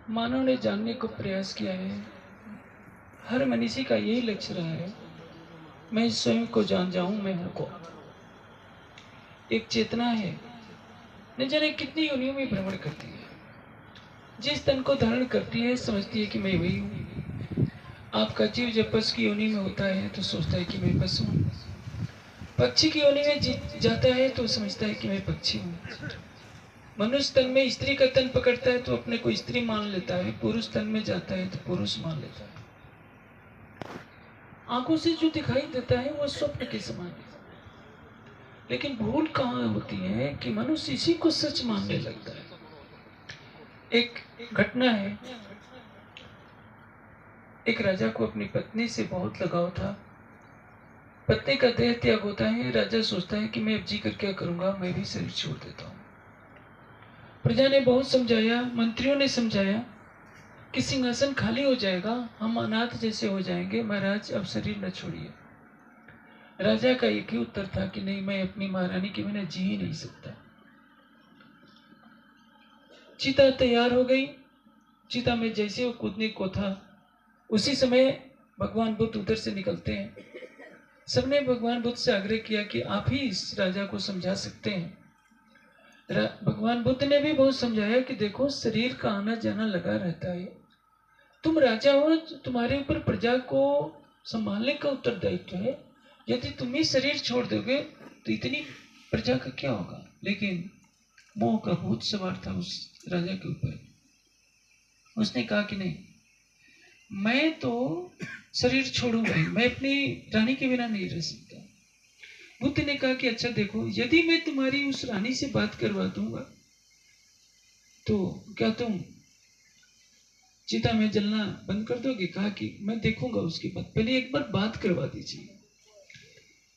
मानव ने जानने को प्रयास किया है। हर मनुष्य का यही लक्ष्य रहा है, मैं स्वयं को जान जाऊं, मैं हूं कौन। एक चेतना है, न जाने कितनी योनियों में भ्रमण करती है। जिस तन को धारण करती है समझती है कि मैं वही हूँ। आपका जीव जब पशु की योनि में होता है तो सोचता है कि मैं पशु हूँ। पक्षी की योनि में जाता है तो समझता है कि मैं पक्षी हूँ। मनुष्य तन में स्त्री का तन पकड़ता है तो अपने को स्त्री मान लेता है। पुरुष तन में जाता है तो पुरुष मान लेता है। आंखों से जो दिखाई देता है वो स्वप्न के समान है। लेकिन भूल कहाँ होती है कि मनुष्य इसी को सच मानने लगता है। एक घटना है, एक राजा को अपनी पत्नी से बहुत लगाव था। पत्नी का देह त्याग होता है। राजा सोचता है कि मैं अब जी कर क्या करूंगा, मैं भी शरीर छोड़ देता हूँ। प्रजा ने बहुत समझाया, मंत्रियों ने समझाया कि सिंहासन खाली हो जाएगा, हम अनाथ जैसे हो जाएंगे, महाराज अब शरीर न छोड़िए। राजा का एक ही उत्तर था कि नहीं, मैं अपनी महारानी के बिना जी ही नहीं सकता। चिता तैयार हो गई। चिता में जैसे वो कूदने को था, उसी समय भगवान बुद्ध उधर से निकलते हैं। सबने भगवान बुद्ध से आग्रह किया कि आप ही इस राजा को समझा सकते हैं। भगवान बुद्ध ने भी बहुत समझाया कि देखो, शरीर का आना जाना लगा रहता है। तुम राजा हो, तुम्हारे ऊपर प्रजा को संभालने का उत्तरदायित्व है। यदि तुम ही शरीर छोड़ दोगे तो इतनी प्रजा का क्या होगा। लेकिन मोह का भूत सवार था उस राजा के ऊपर। उसने कहा कि नहीं, मैं तो शरीर छोड़ूंगा ही, मैं अपनी रानी के बिना नहीं रह सकता। बुद्ध ने कहा कि अच्छा देखो, यदि मैं तुम्हारी उस रानी से बात करवा दूंगा तो क्या तुम चिता में जलना बंद कर दोगे। कहा कि मैं देखूंगा उसके बाद, पहले एक बार बात करवा दीजिए।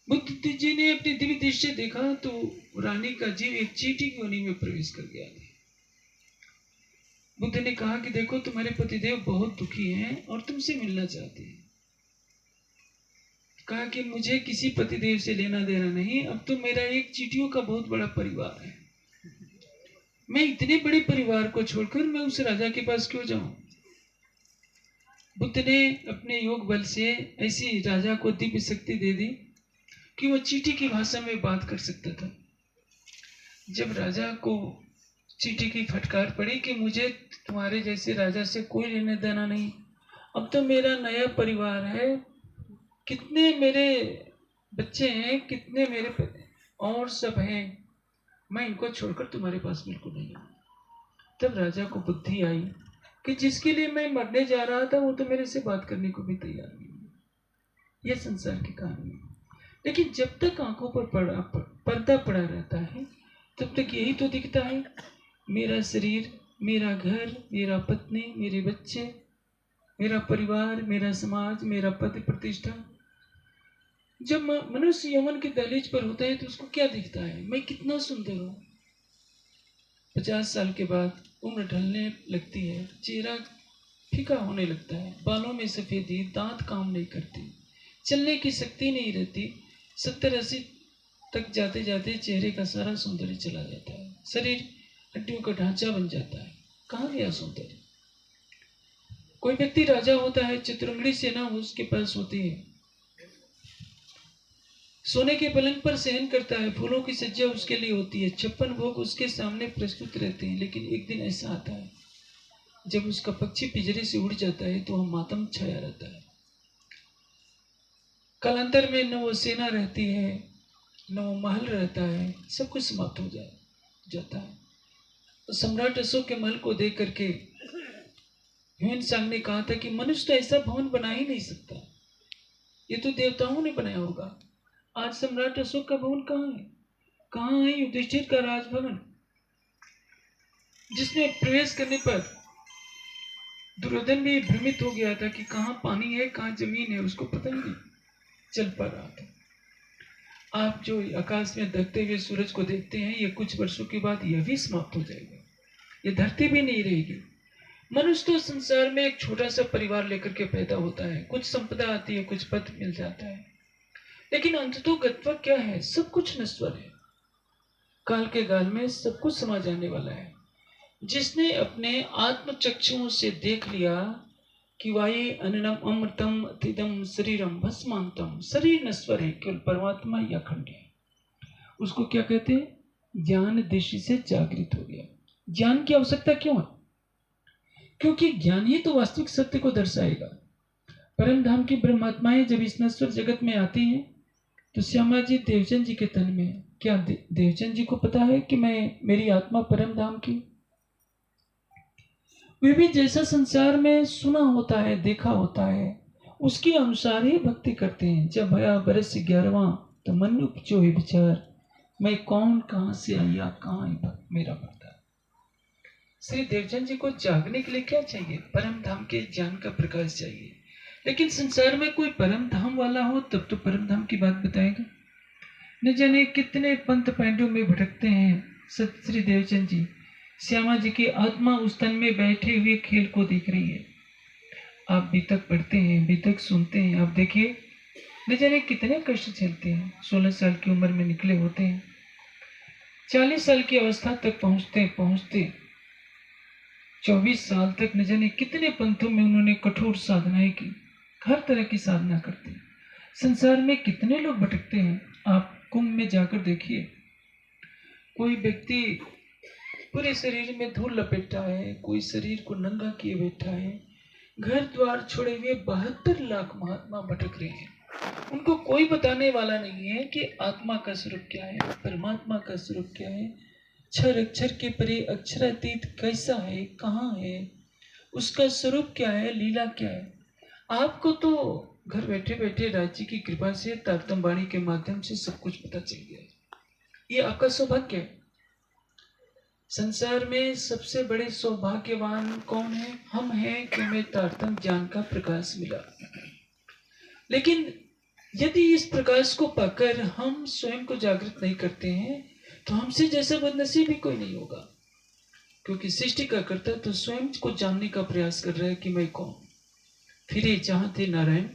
बुद्ध जी ने अपनी दिव्य दृष्टि से देखा तो रानी का जीव एक चींटी की योनि में प्रवेश कर गया। बुद्ध ने कहा कि देखो, तुम्हारे पतिदेव बहुत दुखी हैं और तुमसे मिलना चाहते हैं। कहा कि मुझे किसी पतिदेव से लेना देना नहीं, अब तो मेरा एक चींटियों का बहुत बड़ा परिवार है। मैं इतने बड़े परिवार को छोड़कर मैं उस राजा के पास क्यों जाऊं। बुद्ध ने अपने योग बल से ऐसी राजा को दिव्य शक्ति दे दी कि वो चींटी की भाषा में बात कर सकता था। जब राजा को चींटी की फटकार पड़ी कि मुझे तुम्हारे जैसे राजा से कोई लेना देना नहीं, अब तो मेरा नया परिवार है, कितने मेरे बच्चे हैं, कितने मेरे और सब हैं, मैं इनको छोड़कर तुम्हारे पास बिल्कुल नहीं आऊँ। तब राजा को बुद्धि आई कि जिसके लिए मैं मरने जा रहा था वो तो मेरे से बात करने को भी तैयार नहीं है। यह संसार की कहानी है। लेकिन जब तक आंखों पर पर्दा पड़ा रहता है तब तक यही तो दिखता है, मेरा शरीर, मेरा घर, मेरा पत्नी, मेरे बच्चे, मेरा परिवार, मेरा समाज, मेरा पद प्रतिष्ठा। जब मनुष्य यौवन के दहलीज पर होता है तो उसको क्या दिखता है, मैं कितना सुंदर हूं। 50 साल के बाद उम्र ढलने लगती है, चेहरा फीका होने लगता है, बालों में सफेदी, दांत काम नहीं करते, चलने की शक्ति नहीं रहती। 70-80 तक जाते जाते चेहरे का सारा सौंदर्य चला जाता है, शरीर हड्डियों का ढांचा बन जाता है। कहाँ गया सौंदर्य। कोई व्यक्ति राजा होता है, चतुरंगड़ी सेना उसके पास होती है, सोने के पलंग पर शयन करता है, फूलों की सज्जा उसके लिए होती है, 56 भोग उसके सामने प्रस्तुत रहते हैं। लेकिन एक दिन ऐसा आता है जब उसका पक्षी पिंजरे से उड़ जाता है तो वह मातम छाया रहता है। कालांतर में न वो सेना रहती है, न वो महल रहता है, सब कुछ समाप्त हो जाता है। तो सम्राट अशोक के महल को देख करके ह्यून सांग ने कहा था कि मनुष्य तो ऐसा भवन बना ही नहीं सकता, ये तो देवताओं ने बनाया होगा। आज सम्राट अशोक का भवन कहाँ है, कहाँ है युधिष्ठिर का राजभवन, जिसमें प्रवेश करने पर दुर्योधन भी भ्रमित हो गया था कि कहाँ पानी है, कहाँ जमीन है, उसको पता ही नहीं चल पा रहा था। आप जो आकाश में दबते हुए सूरज को देखते हैं, ये कुछ वर्षों के बाद यह भी समाप्त हो जाएगा, ये धरती भी नहीं रहेगी। मनुष्य तो संसार में एक छोटा सा परिवार लेकर के पैदा होता है, कुछ संपदा आती है, कुछ पद मिल जाता है, लेकिन अंततः गत्वा क्या है, सब कुछ नश्वर है। काल के गाल में सब कुछ समा जाने वाला है। जिसने अपने आत्म चक्षुओं से देख लिया कि वाये अननम अमृतम अतिदम शरीरम भस्मांतम, शरीर नश्वर है, केवल परमात्मा ही अखंड है, उसको क्या कहते हैं? ज्ञान दृष्टि से जागृत हो गया। ज्ञान की आवश्यकता क्यों है? क्योंकि ज्ञान ही तो वास्तविक सत्य को दर्शाएगा। परम धाम की ब्रह्मात्माएं जब इस नश्वर जगत में आती हैं तो श्यामा जी देवचंद जी के तन में, क्या देवचंद जी को पता है कि मेरी आत्मा परम धाम की? वे भी जैसा संसार में सुना होता है, देखा होता है, उसके अनुसार ही भक्ति करते हैं। जब भया बरस 11वां तो मन उपजो है विचार, मैं कौन, कहां से आया, कहां मेरा भरता। श्री देवचंद जी को जागने के लिए क्या चाहिए? परम धाम के ज्ञान का प्रकाश चाहिए। लेकिन संसार में कोई परम धाम वाला हो तब तो परम धाम की बात बताएगा। न जाने कितने पंथ पैंडों में भटकते हैं सत श्री देवचंद जी। श्यामा जी की आत्मा उस तन में बैठे हुए खेल को देख रही है। आप बीतक पढ़ते हैं, बीतक सुनते हैं, आप देखिए न जाने कितने कष्ट झेलते हैं। 16 साल की उम्र में निकले होते हैं, 40 साल की अवस्था तक पहुंचते पहुंचते 24 साल तक न जाने कितने पंथों में उन्होंने कठोर साधनाएं की। हर तरह की साधना करते हैं। संसार में कितने लोग भटकते हैं, आप कुंभ में जाकर देखिए। कोई व्यक्ति पूरे शरीर में धूल लपेटा है, कोई शरीर को नंगा किए बैठा है, घर द्वार छोड़े हुए 72 लाख महात्मा भटक रहे हैं। उनको कोई बताने वाला नहीं है कि आत्मा का स्वरूप क्या है, परमात्मा का स्वरूप क्या है, क्षर अक्षर के परे अक्षरातीत कैसा है, कहाँ है, उसका स्वरूप क्या है, लीला क्या है। आपको तो घर बैठे बैठे राज्य की कृपा से तारतम वाणी के माध्यम से सब कुछ पता चल गया। ये आपका सौभाग्य है। संसार में सबसे बड़े सौभाग्यवान कौन है? हम हैं कि हमें तारतम ज्ञान का प्रकाश मिला। लेकिन यदि इस प्रकाश को पाकर हम स्वयं को जागृत नहीं करते हैं तो हमसे जैसा बदनसीब भी कोई नहीं होगा। क्योंकि सृष्टि का कर्ता तो स्वयं को जानने का प्रयास कर रहा है कि मैं कौन। फिरे जहां थे नारायण,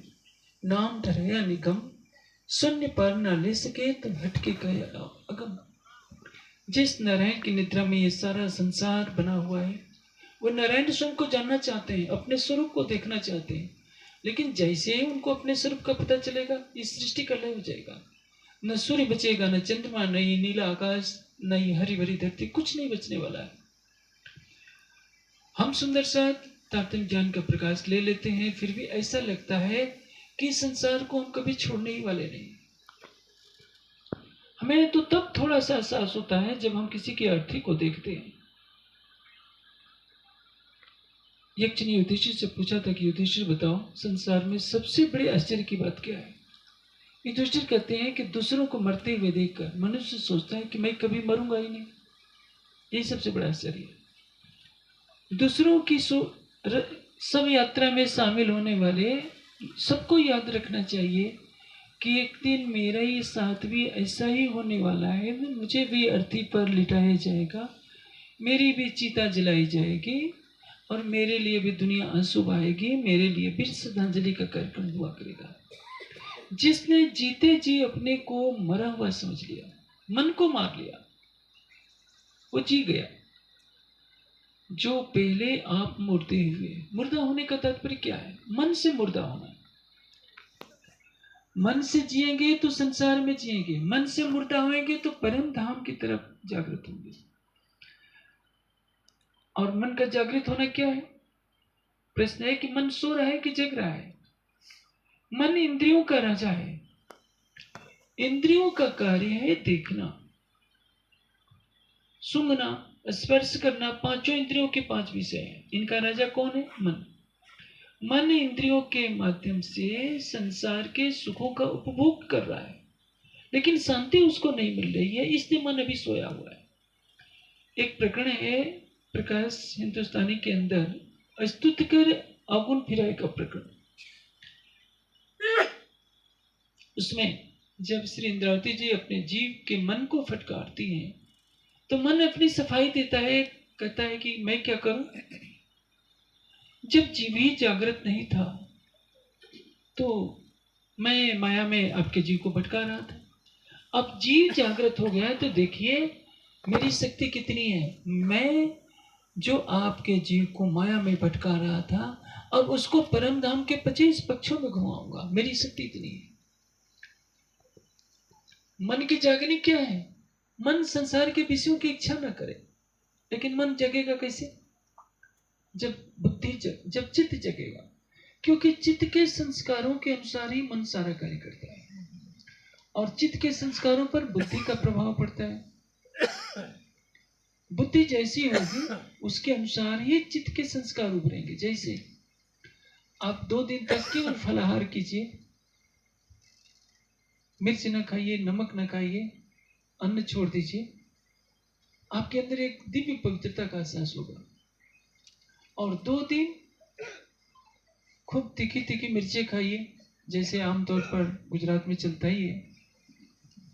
नाम धरया निगम, शून्य पर न ले सके तो हटके गए अगम। जिस नारायण की निद्रा में ये सारा संसार बना हुआ है, वो नारायण स्वयं को जानना चाहते हैं, अपने स्वरूप को देखना चाहते हैं। लेकिन जैसे ही उनको अपने स्वरूप का पता चलेगा, इस सृष्टि का लय हो जाएगा। न सूर्य बचेगा, न चंद्रमा, न ही नीला आकाश, न ही हरी भरी धरती, कुछ नहीं बचने वाला है। हम सुंदर सा तारतम्य ज्ञान का प्रकाश ले लेते हैं, फिर भी ऐसा लगता है कि संसार को हम कभी छोड़ने ही वाले नहीं। हमें तो तब थोड़ा सा एहसास होता है जब हम किसी की अर्थी को देखते हैं। यक्ष ने युधिष्ठिर से पूछा था कि युधिष्ठिर बताओ, संसार में सबसे बड़े आश्चर्य की बात क्या है? युधिष्ठिर कहते हैं कि दूसरों को मरते हुए देखकर मनुष्य सोचता है कि मैं कभी मरूंगा ही नहीं। ये सबसे बड़ा आश्चर्य है। दूसरों की सब यात्रा में शामिल होने वाले सबको याद रखना चाहिए कि एक दिन मेरा ही साथ भी ऐसा ही होने वाला है। मुझे भी अर्थी पर लिटाया जाएगा, मेरी भी चिता जलाई जाएगी और मेरे लिए भी दुनिया आंसू बहाएगी, मेरे लिए भी श्रद्धांजलि का कार्यक्रम हुआ करेगा। जिसने जीते जी अपने को मरा हुआ समझ लिया, मन को मार लिया, वो जी गया। जो पहले आप मुर्दे हुए, मुर्दा होने का तात्पर्य क्या है? मन से मुर्दा होना। मन से जिएंगे तो संसार में जिएंगे, मन से मुर्दा होंगे तो परम धाम की तरफ जागृत होंगे। और मन का जागृत होना क्या है? प्रश्न है कि मन सो रहा है कि जग रहा है? मन इंद्रियों का राजा है। इंद्रियों का कार्य है देखना, सूंघना, स्पर्श करना, पांचों इंद्रियों के 5 विषय हैं। इनका राजा कौन है? मन। मन इंद्रियों के माध्यम से संसार के सुखों का उपभोग कर रहा है, लेकिन शांति उसको नहीं मिल रही है, इसलिए मन अभी सोया हुआ है। एक प्रकरण है प्रकाश हिंदुस्तानी के अंदर, स्तुति कर अवगुण फिराए का प्रकरण। उसमें जब श्री इंद्रावती जी अपने जीव के मन को फटकारती हैं तो मन अपनी सफाई देता है, कहता है कि मैं क्या करूं। जब जीव ही जागृत नहीं था तो मैं माया में आपके जीव को भटका रहा था। अब जीव जागृत हो गया तो देखिए मेरी शक्ति कितनी है। मैं जो आपके जीव को माया में भटका रहा था, अब उसको परम धाम के 25 पक्षों में घुमाऊंगा। मेरी शक्ति इतनी है। मन की जागनी क्या है? मन संसार के विषयों की इच्छा न करे। लेकिन मन जगेगा कैसे? जब चित्त जगेगा, क्योंकि चित्त के संस्कारों के अनुसार ही मन सारा कार्य करता है, और चित्त के संस्कारों पर बुद्धि का प्रभाव पड़ता है। बुद्धि जैसी होगी उसके अनुसार ही चित्त के संस्कार उभरेंगे। जैसे आप 2 दिन तक केवल फलाहार कीजिए, मिर्च न खाइए, नमक न खाइए, अन्न छोड़ दीजिए, आपके अंदर एक दिव्य पवित्रता का एहसास होगा। और 2 दिन खूब तीखी तीखी मिर्चें खाइए, जैसे आमतौर पर गुजरात में चलता ही है।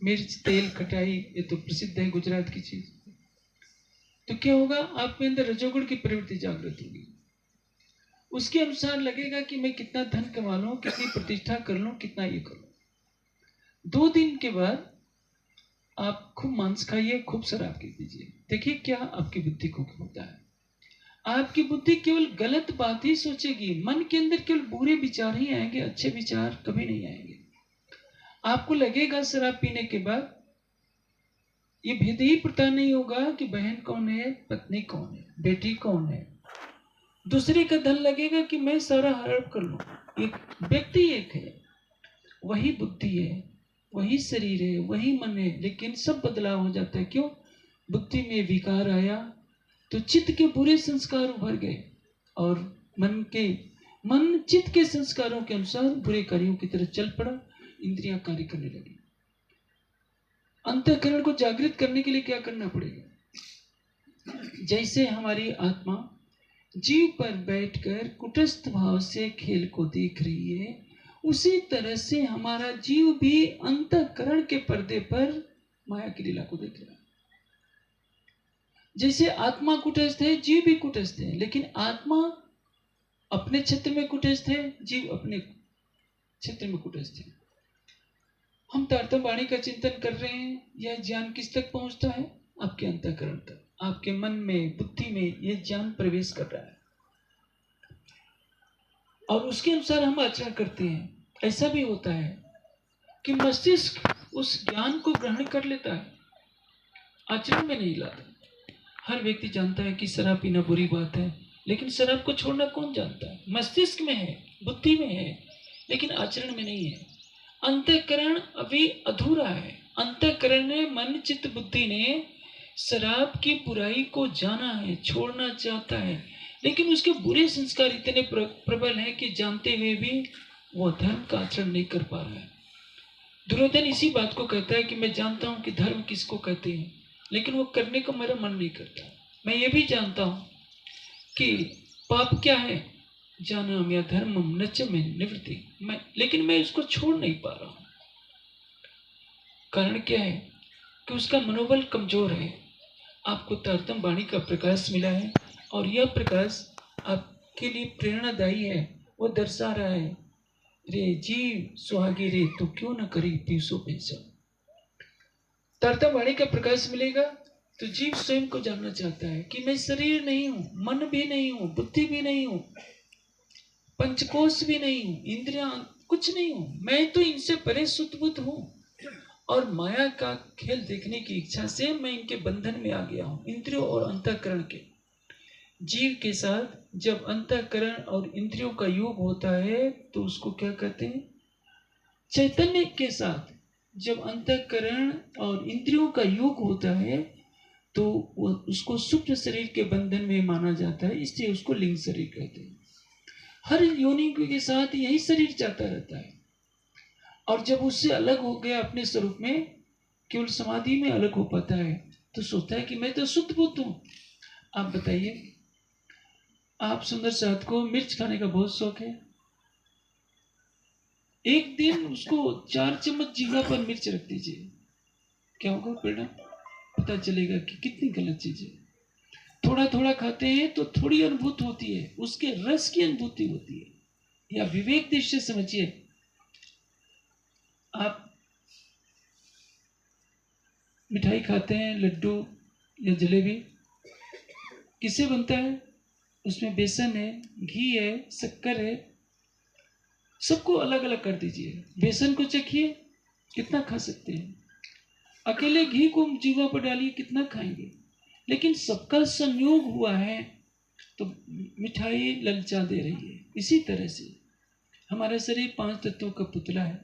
मिर्च, तेल, खटाई, ये तो प्रसिद्ध है गुजरात की चीज। तो क्या होगा? आपके अंदर रजोगुण की प्रवृत्ति जागृत होगी। उसके अनुसार लगेगा कि मैं कितना धन कमा लूं, कितनी प्रतिष्ठा कर लूं, कितना ये कर लूं। 2 दिन के बाद आप खूब मांस खाइए, खूब शराब पी लीजिए, देखिए क्या आपकी बुद्धि को होता है। आपकी बुद्धि केवल गलत बात ही सोचेगी। मन के अंदर केवल बुरे विचार ही आएंगे, अच्छे विचार कभी नहीं आएंगे। आपको लगेगा शराब पीने के बाद ये भेद ही पता नहीं होगा कि बहन कौन है, पत्नी कौन है, बेटी कौन है। दूसरे का धन लगेगा कि मैं सारा हड़प कर लूं। एक व्यक्ति एक है, वही बुद्धि है, वही शरीर है, वही मन है, लेकिन सब बदलाव हो जाता है। क्यों? बुद्धि में विकार आया तो चित्त के बुरे संस्कार उभर गए, और मन चित्त के संस्कारों के अनुसार बुरे कार्यों की तरफ चल पड़ा। इंद्रियां कार्य करने लगी। अंतःकरण को जागृत करने के लिए क्या करना पड़ेगा? जैसे हमारी आत्मा जीव पर बैठकर कुटस्थ भाव से खेल को देख रही है, उसी तरह से हमारा जीव भी अंतःकरण के पर्दे पर माया की लीला को देख रहा है। जैसे आत्मा कुटस्थ है, जीव भी कुटस्थ है, लेकिन आत्मा अपने क्षेत्र में कुटस्थ है, जीव अपने क्षेत्र में कुटस्थ है। हम तारतम्य वाणी का चिंतन कर रहे हैं, यह ज्ञान किस तक पहुंचता है? आपके अंतःकरण तक, आपके मन में, बुद्धि में यह ज्ञान प्रवेश कर रहा है, और उसके अनुसार हम आचरण करते हैं। ऐसा भी होता है कि मस्तिष्क उस ज्ञान को ग्रहण कर लेता है, आचरण में नहीं लाता। हर व्यक्ति जानता है कि शराब पीना बुरी बात है, लेकिन शराब को छोड़ना कौन जानता है? मस्तिष्क में है, बुद्धि में है, लेकिन आचरण में नहीं है। अंतःकरण अभी अधूरा है। अंतःकरण ने, मन, चित्त, बुद्धि ने शराब की बुराई को जाना है, छोड़ना चाहता है, लेकिन उसके बुरे संस्कार इतने प्रबल हैं कि जानते हुए भी वो धर्म का आचरण नहीं कर पा रहा है। दुर्योधन इसी बात को कहता है कि मैं जानता हूं कि धर्म किसको कहते हैं, लेकिन वो करने को मेरा मन नहीं करता। मैं ये भी जानता हूं कि पाप क्या है, जानम या धर्मम नच में निवृत्ति, लेकिन मैं उसको छोड़ नहीं पा रहा हूं। कारण क्या है? कि उसका मनोबल कमजोर है। आपको तारतम्य वाणी का प्रकाश मिला है, और यह प्रकाश आपके लिए प्रेरणादायी है। वो दर्शा रहा है, रे जीव सुहागी रे, तू क्यों न करी पीसो पेशा। तारतम्य वाणी का प्रकाश मिलेगा तो जीव स्वयं को जानना चाहता है कि मैं शरीर नहीं हूं, मन भी नहीं हूं, बुद्धि भी नहीं हूं, पंचकोश भी नहीं हूं, इंद्रियां कुछ नहीं हूं, मैं तो इनसे परे शुद्धबुद्ध हूं। और माया का खेल देखने की इच्छा से मैं इनके बंधन में आ गया हूं, इंद्रियों और अंतःकरण के। जीव के साथ जब अंतःकरण और इंद्रियों का योग होता है तो उसको क्या कहते हैं? चैतन्य के साथ जब अंतःकरण और इंद्रियों का योग होता है तो उसको सूक्ष्म शरीर के बंधन में माना जाता है, इसलिए उसको लिंग शरीर कहते हैं। हर योनि के साथ यही शरीर जाता रहता है, और जब उससे अलग हो गया अपने स्वरूप में, केवल समाधि में अलग हो पाता है, तो सोचता है कि मैं तो शुद्ध बुद्ध हूं। आप बताइए, आप सुंदर साथ को मिर्च खाने का बहुत शौक है, एक दिन उसको 4 चम्मच जीवा पर मिर्च रख दीजिए, क्या होगा परिणाम? पता चलेगा कि कितनी गलत चीज है। थोड़ा थोड़ा खाते हैं तो थोड़ी अनुभूति होती है, उसके रस की अनुभूति होती है। या विवेक दृष्टि से समझिए, आप मिठाई खाते हैं, लड्डू या जलेबी, किससे बनता है? उसमें बेसन है, घी है, शक्कर है, सबको अलग अलग कर दीजिए। बेसन को चखिए, कितना खा सकते हैं? अकेले घी को जीवा पर डालिए, कितना खाएंगे? लेकिन सबका संयोग हुआ है तो मिठाई ललचा दे रही है। इसी तरह से हमारा शरीर 5 तत्वों का पुतला है।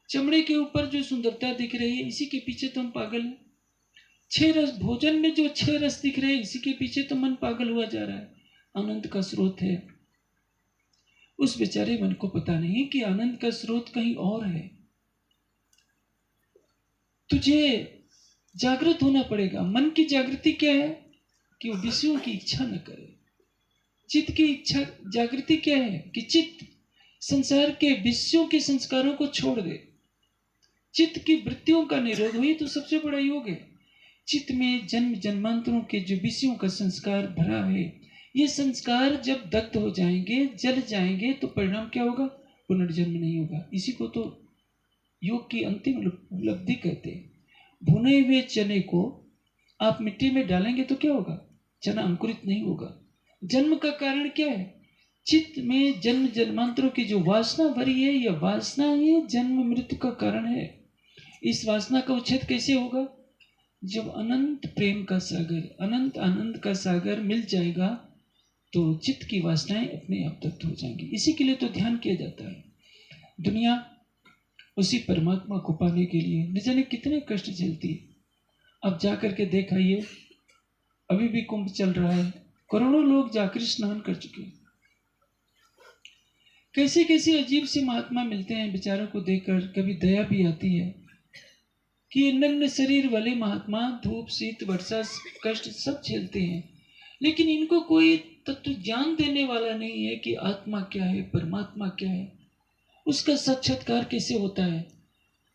चमड़े के ऊपर जो सुंदरता दिख रही है, इसी के पीछे तो हम पागल हैं। 6 रस, भोजन में जो 6 रस दिख रहे हैं, इसी के पीछे तो मन पागल हुआ जा रहा है। आनंद का स्रोत है। उस बेचारे मन को पता नहीं कि आनंद का स्रोत कहीं और है। तुझे जागृत होना पड़ेगा। मन की जागृति क्या है? कि वो विषयों की इच्छा न करे। चित्त की इच्छा जागृति क्या है? कि चित्त संसार के विषयों के संस्कारों को छोड़ दे। चित्त की वृत्तियों का निरोध हो, ये तो सबसे बड़ा योग है। चित्त में जन्म जन्मांतरों के जो विषयों का संस्कार भरा है, ये संस्कार जब दग्ध हो जाएंगे, जल जाएंगे, तो परिणाम क्या होगा? पुनर्जन्म नहीं होगा। इसी को तो योग की अंतिम उपलब्धि कहते हैं। भुने हुए चने को आप मिट्टी में डालेंगे तो क्या होगा? चना अंकुरित नहीं होगा। जन्म का कारण क्या है? चित्त में जन्म जन्मांतरों की जो वासना भरी है, यह वासना ही जन्म मृत्यु का कारण है। इस वासना का उच्छेद कैसे होगा? जब अनंत प्रेम का सागर, अनंत आनंद का सागर मिल जाएगा, तो चित्त की वासनाएं अपने आप तक हो जाएंगी। इसी के लिए तो ध्यान किया जाता है। दुनिया उसी परमात्मा को पाने के लिए न जाने कितने कष्ट झेलती है। अब जाकर के देखाइए, अभी भी कुंभ चल रहा है, करोड़ों लोग जाकर स्नान कर चुके हैं। कैसे कैसे अजीब से महात्मा मिलते हैं, बेचारों को देखकर कभी दया भी आती है कि नग्न शरीर वाले महात्मा धूप शीत वर्षा कष्ट सब झेलते हैं, लेकिन इनको कोई तत्व ज्ञान देने वाला नहीं है कि आत्मा क्या है, परमात्मा क्या है, उसका साक्षात्कार कैसे होता है।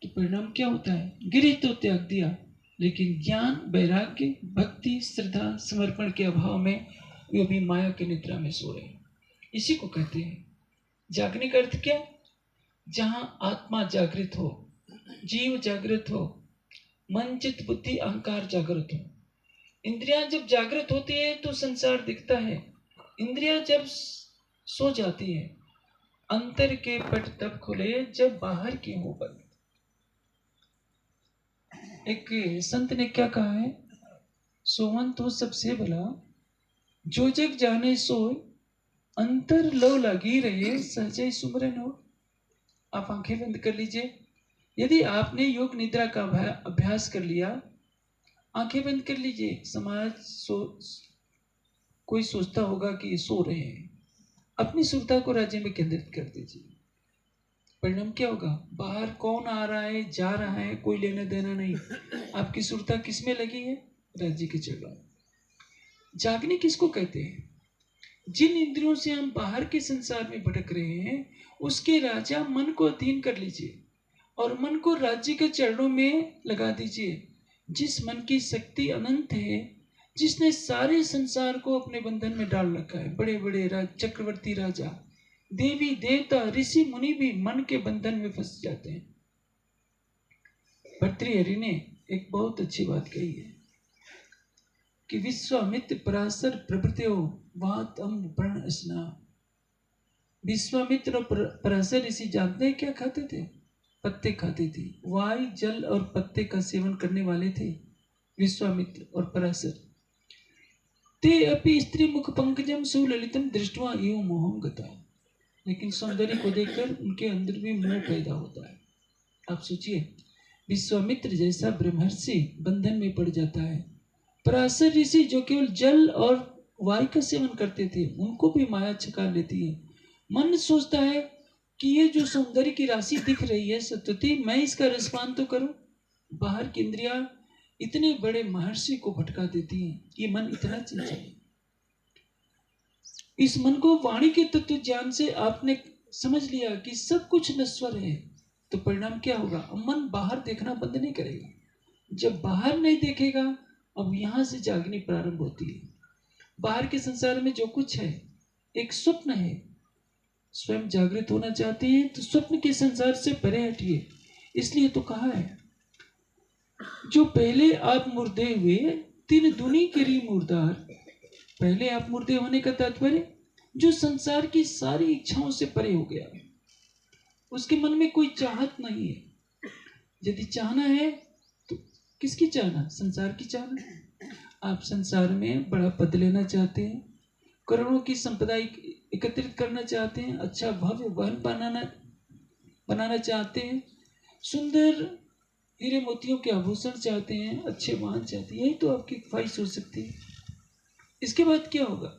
तो परिणाम क्या होता है? गिरी तो त्याग दिया, लेकिन ज्ञान, वैराग्य, भक्ति, श्रद्धा, समर्पण के अभाव में वे अभी माया के निद्रा में सो रहे हैं। इसी को कहते हैं जागने का अर्थ क्या? जहां आत्मा जागृत हो, जीव जागृत हो, मन चित्त बुद्धि अहंकार जागृत हो। इंद्रियां जब जागृत होती है तो संसार दिखता है। इंद्रियां जब सो जाती है, अंतर के पट तब खुले जब बाहर के हो बंद। एक संत ने क्या कहा है? सोवन तो सबसे भला, जो जग जाने सोए, अंतर लो लगी रहे, सहजे सुमरन हो। आप आंखें बंद कर लीजिए। यदि आपने योग निद्रा का अभ्यास कर लिया, आंखें बंद कर लीजिए। समाज कोई सोचता होगा कि ये सो रहे हैं, अपनी सुरता को राज्य में केंद्रित कर दीजिए। परिणाम क्या होगा? बाहर कौन आ रहा है, जा रहा है, कोई लेना देना नहीं। आपकी सुरता किसमें लगी है? राज्य के चरणों। जागने किसको कहते हैं? जिन इंद्रियों से हम बाहर के संसार में भटक रहे हैं, उसके राजा मन को अधीन कर लीजिए और मन को राज्य के चरणों में लगा दीजिए। जिस मन की शक्ति अनंत है, जिसने सारे संसार को अपने बंधन में डाल रखा है, बड़े बड़े चक्रवर्ती राजा, देवी देवता, ऋषि मुनि भी मन के बंधन में फंस जाते हैं। भर्तृहरि ने एक बहुत अच्छी बात कही है कि विश्वामित्र पराशर प्रभृत्यो वात अम्ब प्रण स्ना। विश्वामित्र और पराशर ऋषि जानते हैं क्या खाते थे? पत्ते खाते थे। वायु, जल और पत्ते का सेवन करने वाले थे विश्वामित्र और पराशर। ते अपि स्त्री मुख पंकजम सुललितम दृष्टवा एवं मोहम गता। लेकिन सौंदर्य को देखकर उनके अंदर भी मोह पैदा होता है। आप सोचिए, विश्वामित्र जैसा ब्रह्मर्षि बंधन में पड़ जाता है। पराशर ऋषि जो केवल जल और वायु का सेवन करते थे, उनको भी माया छका लेती है। मन सोचता है कि ये जो सौंदर्य की राशि दिख रही है सतुति, मैं इसका रसपान तो करूं। बाहर की इंद्रियां इतने बड़े महर्षि को भटका देती हैं। ये मन इतना चंचल है। इस मन को वाणी के तत्व ज्ञान से आपने समझ लिया कि सब कुछ नश्वर है, तो परिणाम क्या होगा? मन बाहर देखना बंद नहीं करेगा। जब बाहर नहीं देखेगा, अब यहां से जागनी प्रारंभ होती है। बाहर के संसार में जो कुछ है एक स्वप्न है। स्वयं जागृत होना चाहते हैं तो स्वप्न के संसार से परे हटिए। इसलिए तो कहा है, जो पहले आप मुर्दे हुए, तीन दुनी गिरी मुर्दार, पहले आप मुर्दे होने का तात्पर्य जो संसार की सारी इच्छाओं से परे हो गया, उसके मन में कोई चाहत नहीं है। यदि चाहना है तो किसकी चाहना? संसार की चाहना। आप संसार में बड़ा पद लेना चाहते हैं, करोड़ों की संपदा एकत्रित करना चाहते हैं, अच्छा भव्य भवन बनाना चाहते हैं, सुंदर हीरे मोतियों के आभूषण चाहते हैं, अच्छे वाहन चाहते हैं, यही तो आपकी ख्वाहिश हो सकती है। इसके बाद क्या होगा?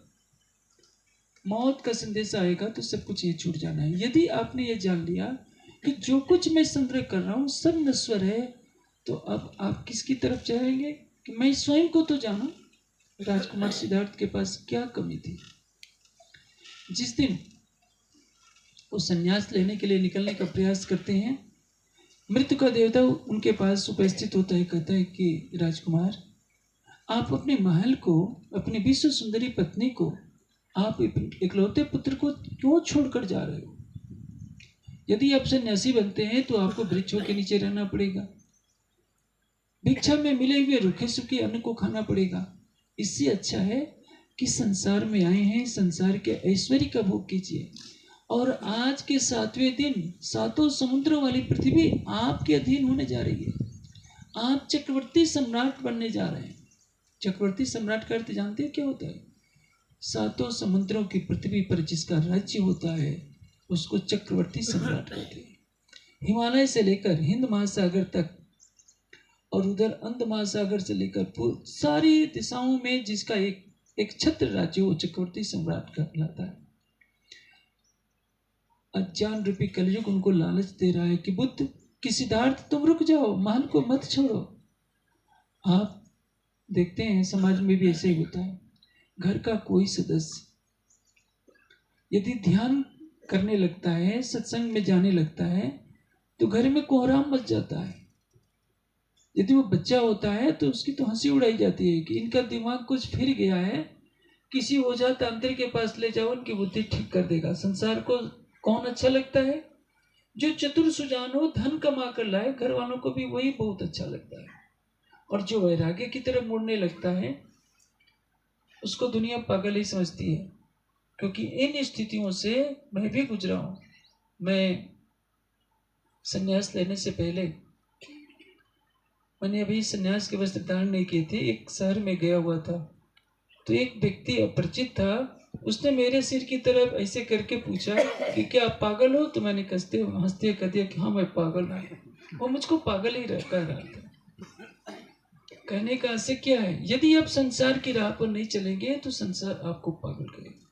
मौत का संदेश आएगा तो सब कुछ ये छूट जाना है। यदि आपने ये जान लिया कि जो कुछ मैं संग्रह कर रहा हूँ सब नश्वर है, तो अब आप किसकी तरफ जाएंगे कि मैं स्वयं को तो जाना। राजकुमार सिद्धार्थ के पास क्या कमी थी? जिस दिन वो संन्यास लेने के लिए निकलने का प्रयास करते हैं, मृत्यु का देवता उनके पास उपस्थित होता है, कहता है कि राजकुमार, आप अपने महल को, अपनी विश्व सुंदरी पत्नी को, आप इकलौते पुत्र को क्यों छोड़कर जा रहे हो? यदि आप सन्यासी बनते हैं तो आपको वृक्षों के नीचे रहना पड़ेगा, भिक्षा में मिले हुए रूखे सूखे अन्न को खाना पड़ेगा। इससे अच्छा है कि संसार में आए हैं, संसार के ऐश्वर्य का भोग कीजिए। और आज के 7वें दिन 7 समुद्रों वाली पृथ्वी आपके अधीन होने जा रही है। आप चक्रवर्ती सम्राट बनने जा रहे हैं। चक्रवर्ती सम्राट का अर्थ जानते हैं क्या होता है? 7 समुद्रों की पृथ्वी पर जिसका राज्य होता है उसको चक्रवर्ती सम्राट कहते हैं। हिमालय से लेकर हिंद महासागर तक और उधर अंध महासागर से लेकर सारी दिशाओं में जिसका एक छत्र राज्य वो चक्रवर्ती सम्राट कहलाता है। अज्ञान रूपी कलयुग उनको लालच दे रहा है कि बुद्ध कि सिद्धार्थ तुम रुक जाओ, महल को मत छोड़ो। आप देखते हैं समाज में भी ऐसे ही होता है। घर का कोई सदस्य यदि ध्यान करने लगता है, सत्संग में जाने लगता है, तो घर में कोहराम मच जाता है। यदि वो बच्चा होता है तो उसकी तो हंसी उड़ाई जाती है कि इनका दिमाग कुछ फिर गया है, किसी ओझा तांत्रिक के पास ले जाओ, उनकी बुद्धि ठीक कर देगा। संसार को कौन अच्छा लगता है? जो चतुर सुजान हो, धन कमा कर लाए, घर वालों को भी वही बहुत अच्छा लगता है। और जो वैराग्य की तरफ मुड़ने लगता है उसको दुनिया पागल ही समझती है। क्योंकि इन स्थितियों से मैं भी गुजरा हूं। मैं संन्यास लेने से पहले, मैंने अभी संन्यास के वस्त्र धारण नहीं किए थे, एक शहर में गया हुआ था, तो एक व्यक्ति अपरिचित था, उसने मेरे सिर की तरफ ऐसे करके पूछा कि क्या आप पागल हो? तो मैंने हंसते कह दिया कि हाँ मैं पागल हूँ। वो मुझको पागल ही कह रहा था। कहने का आशय क्या है? यदि आप संसार की राह पर नहीं चलेंगे तो संसार आपको पागल करेगा।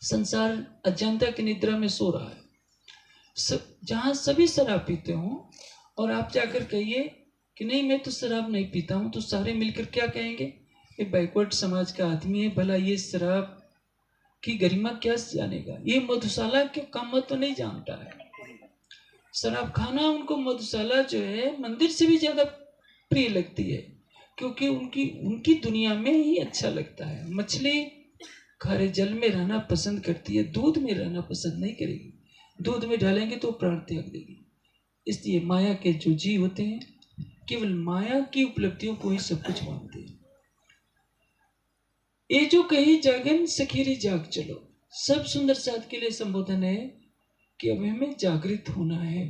संसार अज्ञानता की निद्रा में सो रहा है। जहां सभी शराब पीते हो और आप जाकर कहिए कि नहीं मैं तो शराब नहीं पीता हूं, तो सारे मिलकर क्या कहेंगे? ये बैकवर्ड समाज का आदमी है, भला ये शराब की गरिमा क्या जानेगा? ये मधुशाला के काम तो नहीं जानता है। शराब खाना उनको मधुशाला जो है मंदिर से भी ज्यादा प्रिय लगती है, क्योंकि उनकी दुनिया में ही अच्छा लगता है। मछली खारे जल में रहना पसंद करती है, दूध में रहना पसंद नहीं करेगी। दूध में डालेंगे तो प्राण त्याग देगी। इसलिए माया के जो जीव होते हैं केवल माया की उपलब्धियों को ही सब कुछ मानते हैं। ये जो कही जागन सखीरी जाग चलो, सब सुंदर साथ के लिए संबोधन है कि अभी हमें जागृत होना है।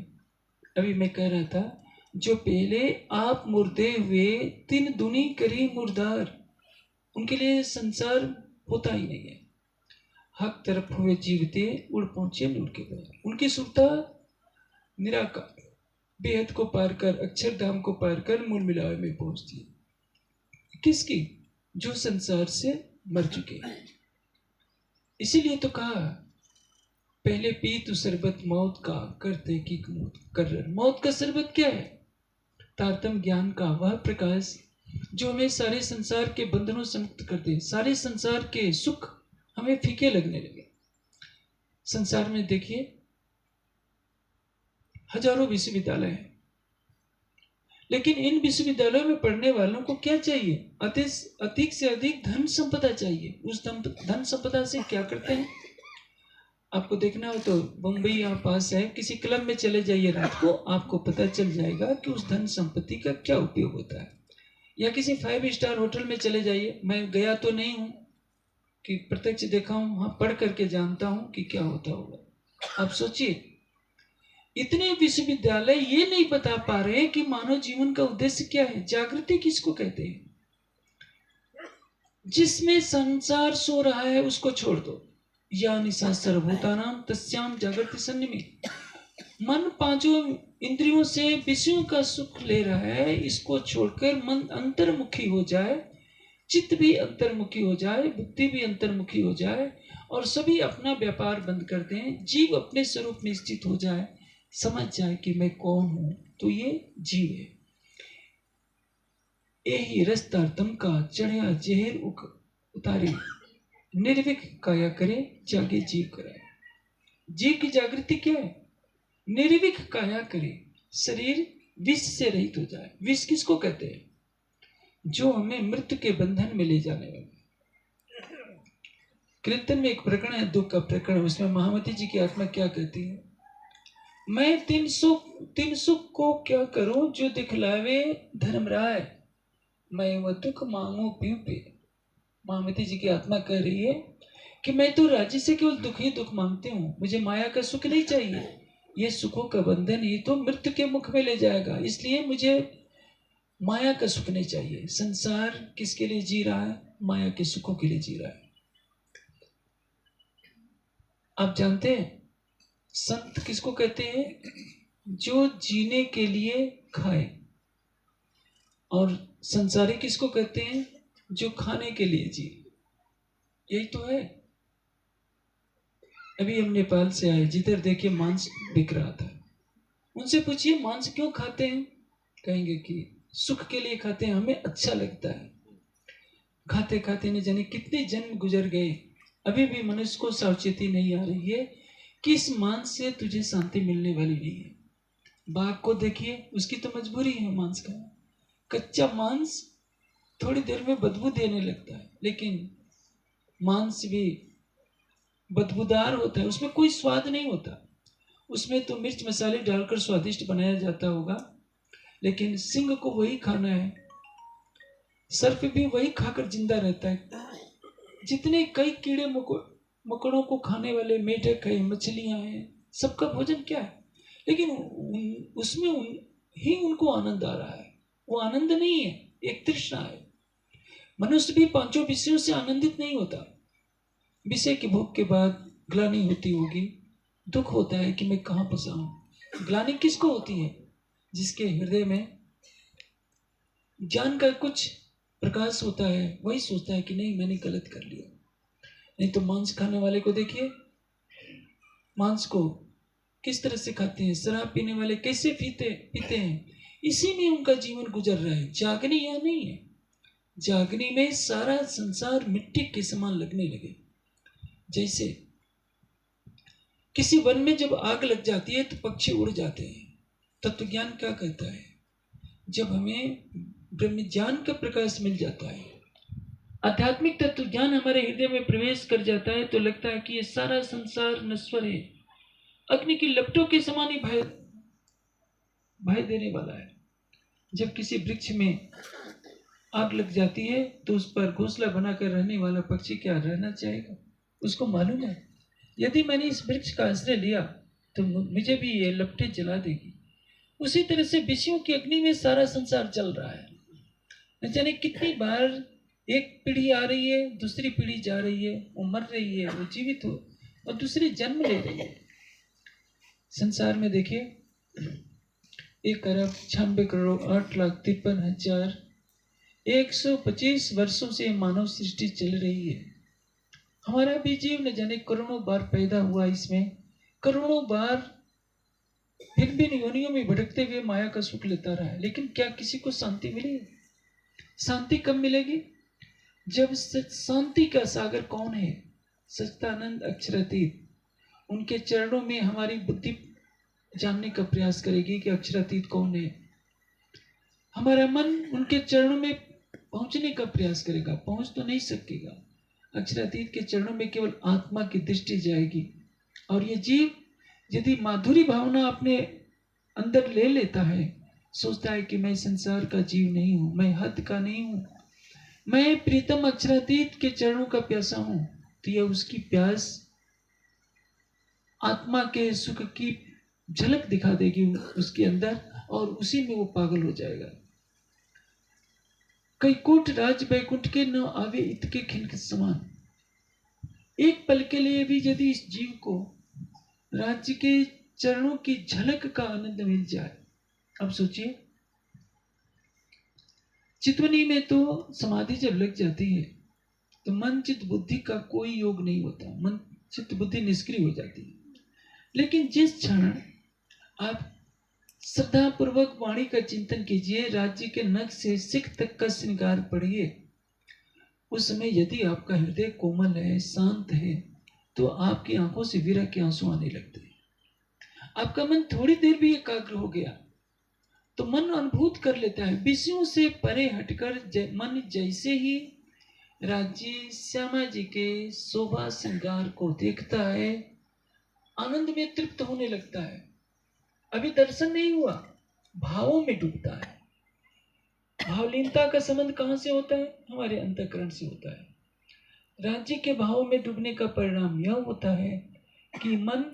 अभी मैं कह रहा था, जो पहले आप मुर्दे हुए 3 दुनी करी मुर्दार, उनके लिए संसार होता ही नहीं है। हक तरफ हुए जीवते उड़ पहुंचे नूर के पार। उनकी सुरता निराकार बेहद को पार कर, अक्षरधाम को पार कर मूल मिलावे में पहुंचती है। किसकी? जो संसार से मर चुके हैं। इसीलिए तो कहा, पहले पी तू शरबत मौत का, करते की कर। मौत का शरबत क्या है? तारतम ज्ञान का वह प्रकाश जो हमें सारे संसार के बंधनों से मुक्त कर दे। सारे संसार के सुख हमें फीके लगने लगे। संसार में देखिए हजारों विश्वविद्यालय हैं, लेकिन इन विश्वविद्यालयों में पढ़ने वालों को क्या चाहिए? अधिक से अधिक धन संपदा चाहिए। उस धन संपदा से क्या करते हैं? आपको देखना हो तो बम्बई यहाँ पास है, किसी क्लब में चले जाइए रात को, आपको पता चल जाएगा कि उस धन संपत्ति का क्या उपयोग होता है। या किसी 5 स्टार होटल में चले जाइए, मैं गया तो नहीं हूँ, कि प्रत्यक्ष देखा हूं, हाँ पढ़ करके जानता हूं कि क्या होता होगा। आप सोचिए, इतने विश्वविद्यालय ये नहीं बता पा रहे कि मानव जीवन का उद्देश्य क्या है, जागृति किसको कहते हैं। जिसमें संसार सो रहा है उसको छोड़ दो, या निशा सर्वभूतानाम तस्याम जागृति सन्निमित। मन पांचों इंद्रियों से विषयों का सुख ले रहा है, इसको छोड़कर मन अंतर्मुखी हो जाए, चित्त भी अंतर्मुखी हो जाए, बुद्धि भी अंतर्मुखी हो जाए, और सभी अपना व्यापार बंद कर दें, जीव अपने स्वरूप में स्थित हो जाए, समझ जाए कि मैं कौन हूं, तो ये जीव है। यही रस्तार्थम का चढ़िया जहर उतारे, निर्विक काया करे, जागे जीव कराए। जीव की जागृति क्या है? निर्विक काया करे, शरीर विष से रहित हो जाए। विष किसको कहते हैं? जो हमें मृत्यु के बंधन में ले जाने वाले। कीर्तन में एक प्रकरण है, दुख का प्रकरण, उसमें महामती जी की आत्मा क्या कहती है? मैं तीन सुख को क्या करूं, जो दिखलावे धर्मराय, मैं वह दुख मांगू पीऊ पे। महामती जी की आत्मा कह रही है कि मैं तो राज्य से केवल दुख ही दुख मांगती हूँ, मुझे माया का सुख नहीं चाहिए। ये सुखों का बंधन ही तो मृत्यु के मुख में ले जाएगा, इसलिए मुझे माया का सुख नहीं चाहिए। संसार किसके लिए जी रहा है? माया के सुखों के लिए जी रहा है। आप जानते हैं संत किसको कहते हैं? जो जीने के लिए खाए। और संसारी किसको कहते हैं? जो खाने के लिए जी। यही तो है। अभी हम नेपाल से आए, जिधर देखिए मांस बिक रहा था। उनसे पूछिए मांस क्यों खाते हैं? कहेंगे कि सुख के लिए खाते हैं, हमें अच्छा लगता है। खाते खाते न जाने कितने जन्म गुजर गए, अभी भी मनुष्य को सावचेती नहीं आ रही है कि इस मांस से तुझे शांति मिलने वाली नहीं है। बाघ को देखिए, उसकी तो मजबूरी है मांस खाना। कच्चा मांस थोड़ी देर में बदबू देने लगता है, लेकिन मांस भी बदबूदार होता है, उसमें कोई स्वाद नहीं होता। उसमें तो मिर्च मसाले डालकर स्वादिष्ट बनाया जाता होगा, लेकिन सिंह को वही खाना है, सर्प भी वही खाकर जिंदा रहता है। जितने कई कीड़े मकोड़ों को खाने वाले मेढक है, मछलियां हैं, सबका भोजन क्या है? लेकिन उसमें ही उनको आनंद आ रहा है। वो आनंद नहीं है, एक तृष्णा है। मनुष्य भी पांचों विषयों से आनंदित नहीं होता। विषय की भूख के बाद ग्लानि होती होगी, दुख होता है कि मैं कहां फंसा हूं। ग्लानि किसको होती है? जिसके हृदय में ज्ञान का कुछ प्रकाश होता है, वही सोचता है कि नहीं मैंने गलत कर लिया। नहीं तो मांस खाने वाले को देखिए, मांस को किस तरह से खाते हैं, शराब पीने वाले कैसे पीते हैं, इसी में उनका जीवन गुजर रहा है। जागनी यह नहीं है। जागनी में सारा संसार मिट्टी के समान लगने लगे। जैसे किसी वन में जब आग लग जाती है तो पक्षी उड़ जाते हैं। तत्वज्ञान क्या कहता है? जब हमें ब्रह्म ज्ञान का प्रकाश मिल जाता है, आध्यात्मिक तत्वज्ञान हमारे हृदय में प्रवेश कर जाता है, तो लगता है कि ये सारा संसार नश्वर है, अग्नि की लपटों के समान ही भय देने वाला है। जब किसी वृक्ष में आग लग जाती है तो उस पर घोंसला बनाकर रहने वाला पक्षी क्या रहना चाहेगा? उसको मालूम है यदि मैंने इस वृक्ष का आश्रय लिया तो मुझे भी ये लपटें जला देगी। उसी तरह से विषयों की अग्नि में सारा संसार जल रहा है। न जाने कितनी बार एक पीढ़ी आ रही है, दूसरी पीढ़ी जा रही है, वो मर रही है, वो जीवित हो और दूसरी जन्म ले रही है। संसार में देखिए 1,96,08,53,125 वर्षों से मानव सृष्टि चल रही है। हमारा भी जीव न जाने करोड़ों बार पैदा हुआ, इसमें करोड़ों बार भिन्न भिन्न योनियों में भटकते हुए माया का सुख लेता रहा है। लेकिन क्या किसी को शांति मिली? शांति कब मिलेगी? जब शांति का सागर कौन है? सच्चिदानंद अक्षरातीत। उनके चरणों में हमारी बुद्धि जानने का प्रयास करेगी कि अक्षरातीत कौन है। हमारा मन उनके चरणों में पहुंचने का प्रयास करेगा, पहुंच तो नहीं सकेगा। अक्षरातीत के चरणों में केवल आत्मा की दृष्टि जाएगी। और ये जीव यदि माधुरी भावना अपने अंदर ले लेता है, सोचता है कि मैं संसार का जीव नहीं हूं, मैं हद का नहीं हूं, मैं प्रीतम अक्षरातीत के चरणों का प्यासा हूं, तो यह उसकी प्यास आत्मा के सुख की झलक दिखा देगी उसके अंदर, और उसी में वो पागल हो जाएगा। कैकुंठ राज बैकुंठ के न आवे इत के खिन के समान। एक पल के लिए भी यदि इस जीव को राज्य के चरणों की झलक का आनंद मिल जाए, अब सोचिए, चितवनी में तो समाधि जब लग जाती है तो मन चित्त बुद्धि का कोई योग नहीं होता, मन चित्त बुद्धि निष्क्रिय हो जाती है। लेकिन जिस क्षण आप श्रद्धा पूर्वक वाणी का चिंतन कीजिए, राज्य के नख से सिख तक का श्रृंगार पढ़िए, उस समय यदि आपका हृदय कोमल है, शांत है, तो आपकी आंखों से विरह के आंसू आने लगते हैं। आपका मन थोड़ी देर भी एकाग्र हो गया तो मन अनुभूत कर लेता है, विषयों से परे हटकर मन जैसे ही राज्य श्यामा जी के शोभा श्रृंगार को देखता है, आनंद में तृप्त होने लगता है। अभी दर्शन नहीं हुआ, भावों में डूबता है। भावलीनता का संबंध कहां से होता है? हमारे अंतःकरण से होता है। राज्य के भाव में डूबने का परिणाम यह होता है कि मन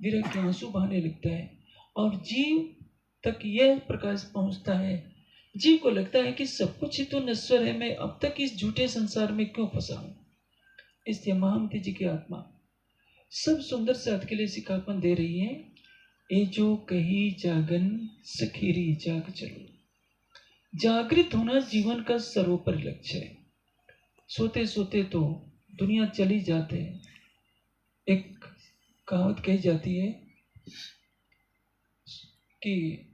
विरह के आंसू बहाने लगता है और जीव तक यह प्रकाश पहुंचता है, जीव को लगता है कि सब कुछ ही तो नश्वर है, मैं अब तक इस झूठे संसार में क्यों फंसा हूं। इसलिए महामती जी की आत्मा सब सुंदर से अर्थ के लिए सिखापन दे रही है। ए जो कही जागन सखीरी जाग चलो। जागृत होना जीवन का सर्वोपरि लक्ष्य है। सोते सोते तो दुनिया चली जाते है। एक कहावत कही जाती है कि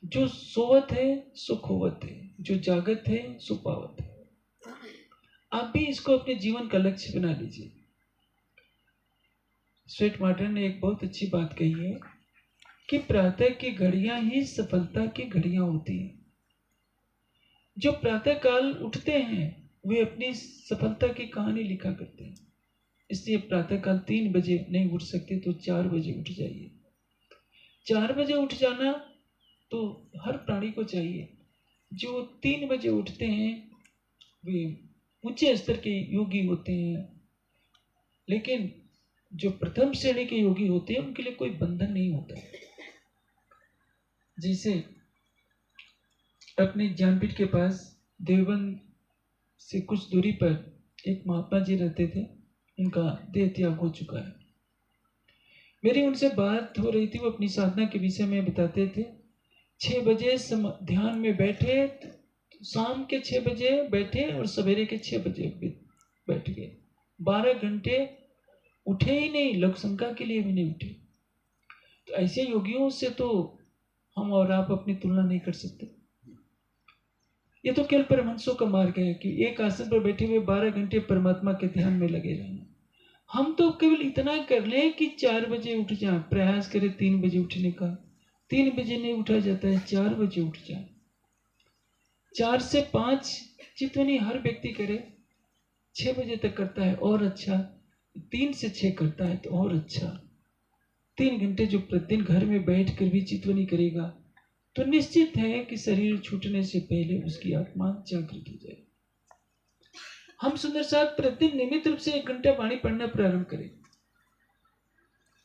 जो सोवत है सो खोवत है, जो जागत है सो पावत है। आप भी इसको अपने जीवन का लक्ष्य बना लीजिए। स्वेट मार्टिन ने एक बहुत अच्छी बात कही है कि प्रातः की घड़ियां ही सफलता की घड़ियां होती हैं। जो प्रातः काल उठते हैं वे अपनी सफलता की कहानी लिखा करते हैं। इसलिए प्रातः काल 3 बजे नहीं उठ सकते तो 4 बजे उठ जाइए। 4 बजे उठ जाना तो हर प्राणी को चाहिए। जो 3 बजे उठते हैं वे ऊंचे स्तर के योगी होते हैं, लेकिन जो प्रथम श्रेणी के योगी होते हैं उनके लिए कोई बंधन नहीं होता। जैसे अपने ज्ञानपीठ के पास देवबंद से कुछ दूरी पर एक महात्मा जी रहते थे, उनका देह त्याग हो चुका है। मेरी उनसे बात हो रही थी, वो अपनी साधना के विषय में बताते थे। 6 बजे ध्यान में बैठे, शाम के 6 बजे बैठे और सवेरे के 6 बजे बैठ गए। 12 घंटे उठे ही नहीं, लोक शंका के लिए भी नहीं उठे। तो ऐसे योगियों से तो हम और आप अपनी तुलना नहीं कर सकते। ये तो केवल परमहंसों का मार्ग है कि एक आसन पर बैठे हुए 12 घंटे परमात्मा के ध्यान में लगे रहना। हम तो केवल इतना कर लें कि 4 बजे उठ जाए, प्रयास करें 3 बजे उठने का। 3 बजे नहीं उठा जाता है, 4 बजे उठ जाए। 4 से 5 चितवनी हर व्यक्ति करे, 6 बजे तक करता है और अच्छा, 3 से 6 करता है तो और अच्छा। 3 घंटे जो प्रतिदिन घर में बैठ कर भी चितवनी करेगा तो निश्चित है कि शरीर छूटने से पहले उसकी आत्मा जागृत हो जाए। हम सुंदर साहब प्रतिदिन नियमित रूप से 1 घंटा वाणी पढ़ना प्रारंभ करें,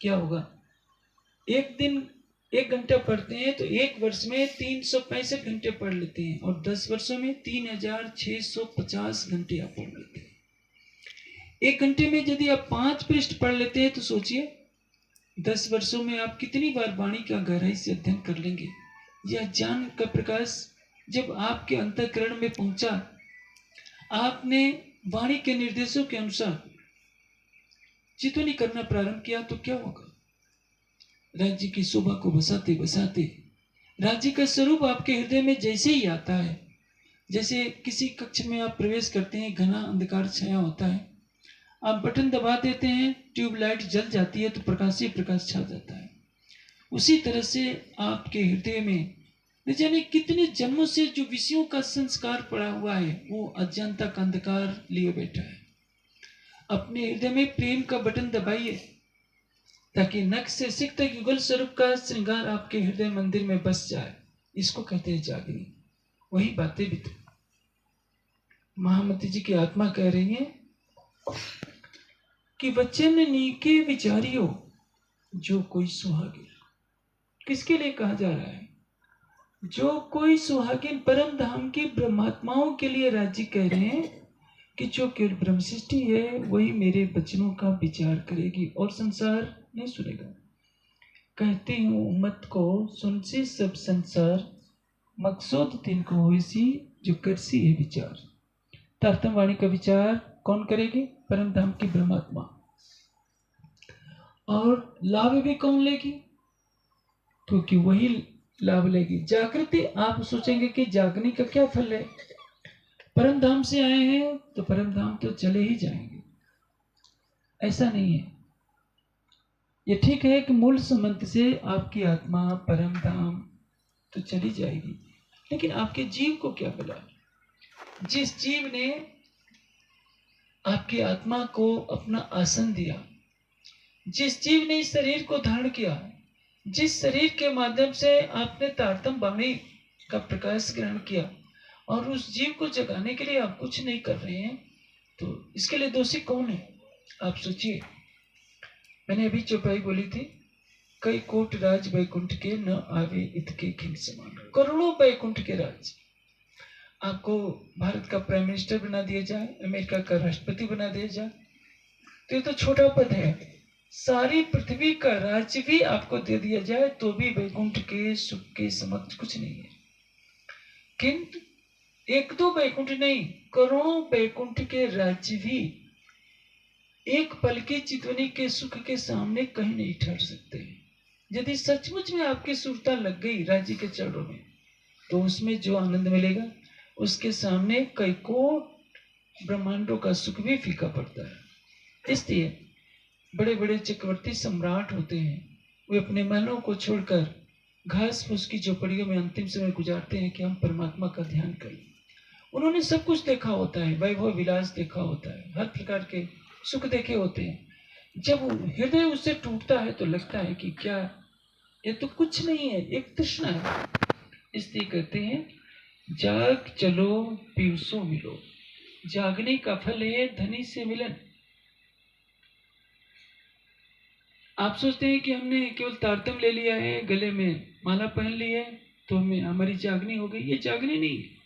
क्या होगा? एक दिन 1 घंटा पढ़ते हैं तो 1 वर्ष में 365 घंटे पढ़ लेते हैं और 10 वर्षों में 3650 घंटे आप पढ़ लेते हैं। 1 घंटे में यदि आप 5 पृष्ठ पढ़ लेते हैं तो सोचिए 10 वर्षों में आप कितनी बार वाणी का गहराई से अध्ययन कर लेंगे। यह ज्ञान का प्रकाश जब आपके अंतःकरण में पहुंचा, आपने वाणी के निर्देशों के अनुसार चितवनी करना प्रारंभ किया तो क्या होगा? राज्य की शोभा को बसाते बसाते राज्य का स्वरूप आपके हृदय में जैसे ही आता है, जैसे किसी कक्ष में आप प्रवेश करते हैं, घना अंधकार छाया होता है, आप बटन दबा देते हैं, ट्यूबलाइट जल जाती है तो प्रकाश ही प्रकाश छा जाता है। उसी तरह से आपके हृदय में न जाने कितने जन्मों से जो विषयों का संस्कार पड़ा हुआ है वो अज्ञानता का अंधकार लिए बैठा है। अपने हृदय में प्रेम का बटन दबाइए ताकि नख से सिख तक युगल स्वरूप का श्रृंगार आपके हृदय मंदिर में बस जाए। इसको कहते हैं जागनी। वही बातें भी तो महामती जी की आत्मा कह रही है कि वचन नीके विचारियो जो कोई सुहागिन। किसके लिए कहा जा रहा है? जो कोई सुहागिन परम धाम की ब्रह्मात्माओं के लिए राज्य कह रहे हैं कि जो केवल ब्रह्म सृष्टि है वही मेरे वचनों का विचार करेगी और संसार नहीं सुनेगा। कहती हूँ उम्मत को सुनसी सब संसार, मकसूद तिनको होइसी जो करसी है विचार। तारतम वाणी का विचार कौन करेगी? परम धाम की ब्रह्मात्मा। और लाभ भी कौन लेगी? क्योंकि वही लाभ लेगी। जागृति, आप सोचेंगे कि जागने का क्या फल है? परम धाम से आए हैं तो परम धाम तो चले ही जाएंगे, ऐसा नहीं है। ये ठीक है कि मूल संबंध से आपकी आत्मा परम धाम तो चली जाएगी, लेकिन आपके जीव को क्या मिला? जिस जीव ने आपकी आत्मा को अपना आसन दिया, जिस जीव ने इस शरीर को धारण किया, जिस शरीर के माध्यम से आपने तारतम वाणी का प्रकाश ग्रहण किया, और उस जीव को जगाने के लिए आप कुछ नहीं कर रहे हैं, तो इसके लिए दोषी कौन है? आप सोचिए। मैंने अभी चौपाई बोली थी, कई कोट राज बैकुंठ के न आवे इतके खिल समान। करोड़ों बैकुंठ के राज, आपको भारत का प्राइम मिनिस्टर बना दिया जाए, अमेरिका का राष्ट्रपति बना दिया जाए, तो ये तो छोटा पद है। सारी पृथ्वी का राज्य भी आपको दे दिया जाए तो भी बैकुंठ के सुख के समक्ष कुछ नहीं है। किंतु एक दो बैकुंठ नहीं, करोड़ों बैकुंठ के राज्य भी एक पल की चितवनी के सुख के सामने कहीं नहीं ठहर सकते। यदि सचमुच में आपकी सुरता लग गई राज्य के चरणों में, तो उसमें जो आनंद मिलेगा उसके सामने कई कोट ब्रह्मांडों का सुख भी फीका पड़ता है। इसलिए बड़े बड़े चक्रवर्ती सम्राट होते हैं, वे अपने महलों को छोड़कर घास फूस की झोपड़ियों में अंतिम समय गुजारते हैं कि हम परमात्मा का ध्यान करें। उन्होंने सब कुछ देखा होता है, वैभव विलास देखा होता है, हर प्रकार के सुख देखे होते हैं। जब हृदय उससे टूटता है तो लगता है कि क्या ये तो कुछ नहीं है, एक तृष्णा है। इसलिए कहते हैं जाग चलो पीयूषो मिलो। जागने का फल है धनी से मिलन। आप सोचते हैं कि हमने केवल तारतम ले लिया है, गले में माला पहन ली है तो हमें हमारी जागनी हो गई। ये जागनी नहीं है।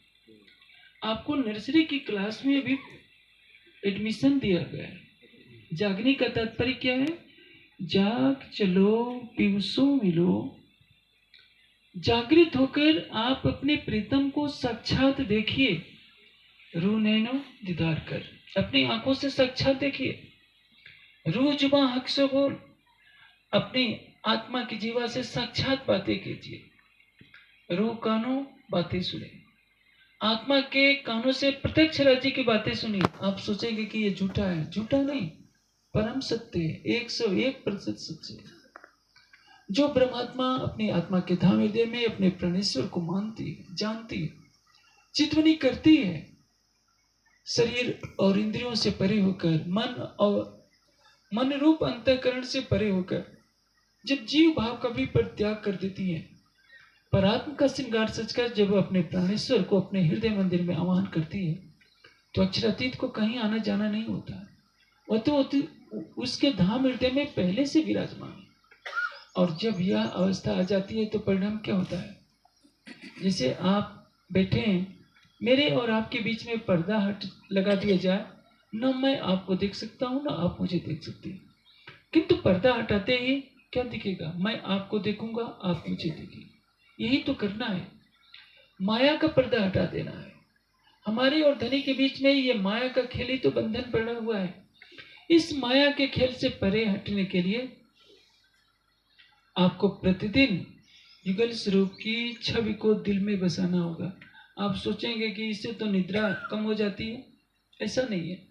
आपको नर्सरी की क्लास में भी एडमिशन दिया गया है। जागने का तात्पर्य क्या है? जाग चलो पीयूषो मिलो। जागृत होकर आप अपने प्रीतम को साक्षात देखिए, रू नैनो दीदार कर। अपनी आंखों से साक्षात देखिए। रू जुबां हक से बोल, अपनी आत्मा की जीवा से साक्षात बातें कीजिए। रू कानों बातें सुने, आत्मा के कानों से प्रत्यक्ष राज्य की बातें सुनिए। आप सोचेंगे कि ये झूठा है, झूठा नहीं, परम सत्य है, 101% सत्य है। जो ब्रह्मात्मा अपनी आत्मा के धाम हृदय में अपने प्राणेश्वर को मानती है, जानती है, चितवनी करती है, शरीर और इंद्रियों से परे होकर, मन रूप अंतःकरण से परे होकर, जब जीव भाव का भी परित्याग कर देती है, परात्म का श्रृंगार सचकर जब अपने प्राणेश्वर को अपने हृदय मंदिर में आवाहन करती है, तो अक्षरातीत को कहीं आना जाना नहीं होता। वह तो उसके धाम हृदय में पहले से विराजमान है। और जब यह अवस्था आ जाती है तो परिणाम क्या होता है? जैसे आप बैठे हैं, मेरे और आपके बीच में पर्दा हट लगा दिया जाए, न मैं आपको देख सकता हूं, न आप मुझे देख सकते हैं। किंतु पर्दा हटाते ही क्या दिखेगा? मैं आपको देखूंगा, आप मुझे देखेंगे। यही तो करना है, माया का पर्दा हटा देना है। हमारे और धनी के बीच में ये माया का खेल ही तो बंधन पड़ा हुआ है। इस माया के खेल से परे हटने के लिए आपको प्रतिदिन युगल स्वरूप की छवि को दिल में बसाना होगा। आप सोचेंगे कि इससे तो निद्रा कम हो जाती है, ऐसा नहीं है।